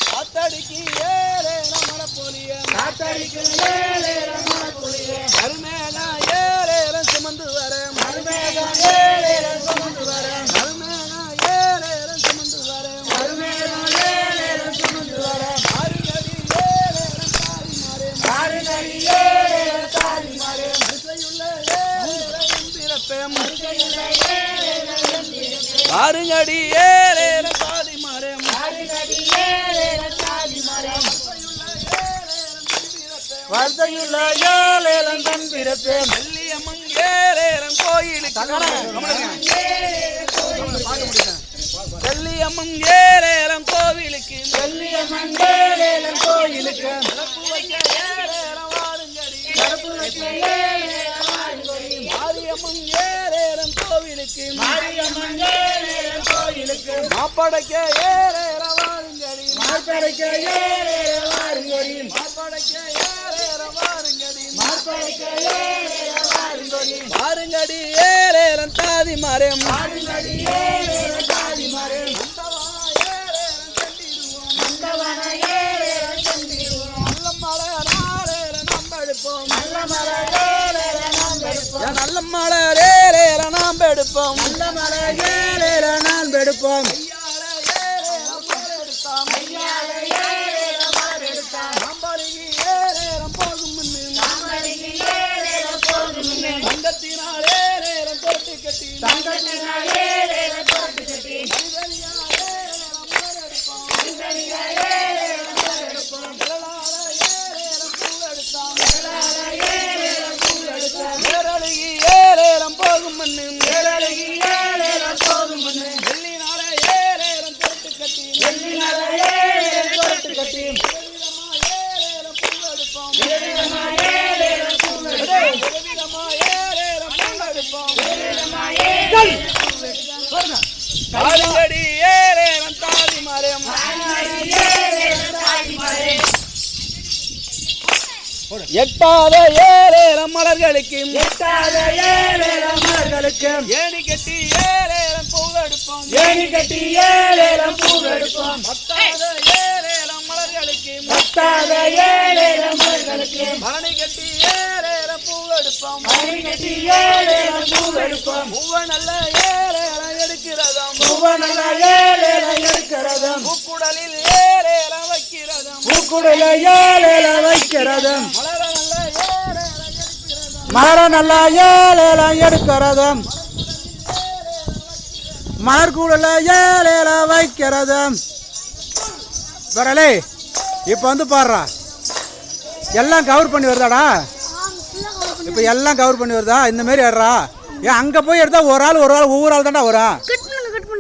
காத்தடிக்கு ஏலேல மழை பொழிய காத்தடிக்கு ஏலேல மழை பொழிய கருமேகம் ஏலேல சுமந்து வர மருமேகம் ஏலேல சுமந்து வர கருமேகம் ஏலேல சுமந்து வர மருமேகம் ஏலேல சுமந்து வர ஆறுகடி ஏலேல தாரி மாறே ஆறுகடி ஏலேல தாரி மாறே மறுசையுள்ள ஏலேல எம்பிரப்பே மருமையுள்ள ஏலேல எம்பிரப்பே ஆறுகடி ஏலேல தாரி மாறே ஆறுகடி ஏலேல தாரி மாறே வசையுள்ள ஏலேலம் தன் பிறப்பே வெள்ளியம்மன் ஏலேலம் கோயிலுக்கு வெள்ளியம்மன் ஏலேலம் கோவிலுக்கு வெள்ளியம்மன் ஏலேலம் கோயிலுக்கு சிறப்பு வைக்க ஏலேலம் வாருங்கடி கருப்பு வைக்க ஏலேலம் வாருங்கடி மாரியம்மன் ஏலேலம் கோவிலுக்கு மாரியம்மன் ஏலேலம் கோயிலுக்கு மாப்படைக்க ஏலேலம் வாருங்கடி மார்படைக்க ஏலேலம் வாருங்கடி மாப்படைக்க ஏலேலம் வாருங்கடி மார்படைக்க ஏலேலம் வாருங்கடி வாருங்கடி ஏலேலம் தாதி மரம் வாருங்கடி ஏலேலம் தாதி மாறே நந்தவன ஏலேலம் சென்றிடுவோம் நல்ல மலை நாளேல நாம் எடுப்போம் நல்ல மலை ஏலேலம் நாம் எடுப்போம் நல்ல மலை ஏலேல நாம் எடுப்போம் நல்ல மலை ஏலேலம் நாம் எடுப்போம் ஐயால ஏலேலம் மார் எடுத்தாம் நம்பளிக்கு ஏலேலம் போகும் முன்னு நாமடிக்கு ஏலேலம் போகும் முன்னே தங்கத்தினால் ஏலேலம் தொட்டு கட்டி தங்கத்தினால் ஏலேலம் போட்டு கட்டி மனிதனியா ஏலேலம் மலரெடுப்போம் மனிதனிக ஏலேலம் மார் எடுப்போம் நிழலால ஏலேலம் பூவெடுத்தாம் நிழலால ஏலேலம் பூ எடுத்தாம் நேரழுகி ஏலேலம் போகும் முன்னு ஏழழகி ஏலேலம் போகும் முன்னே வெள்ளினால ஏலேலம் தொட்டு கட்டி வெள்ளினால ஏலேலம் போட்டு கட்டி ஏலேலம் பூவெடுப்போம் ஏலேலமா ஏலேலம் பூ எடுப்போம் விதமா ஏலேலம் பூவெடுப்போம் ஏலேலமா ஏலேலம் பூ எடுப்போம் காடுங்கடி ஏலேலம் தாதி மரம் ஆனாடி ஏலேலம் தாய் மாறே எட்டாத ஏலேலம் மலர்களுக்கு எட்டாத ஏலேலம் மலர்களுக்கு ஏணி கட்டி ஏலேலம் பூவெடுப்போம் ஏணி கட்டி ஏலேலம் பூ எடுப்போம் பத்தாத ஏலேலம் மலர்களுக்கு பத்தாத ஏலேலம் மலர்களுக்கு மணி கட்டி ஏலேலம் பூவெடுப்போம் மணி கட்டி ஏலேலம் பூ எடுப்போம் பூவ நல்ல ஏலேலம் எடுக்கிறதாம் பூவனல்ல ஏலேலம் எடுக்கிறதும் பூக்குடலில் ஏலேலம் வைக்கிறதாம் பூக்குடல ஏலேலம் வைக்கிறதும் மலர நல்ல ஏலேலம் எடுக்கிறதாம் மலர நல்ல ஏலேலம் எடுக்கிறதும் மலர்கூடல ஏலேலம் வைக்கிறதும் வரலே இப்போ வந்து பாடுறா எல்லாம் கவர் பண்ணி வருதாடா இப்போ எல்லாம் கவர் பண்ணி வருதா இந்த மாதிரி ஆடுறா ஏன் அங்கே போய் எடுத்தா ஒரு ஆள் ஒவ்வொரு ஆள் தான்டா வரும்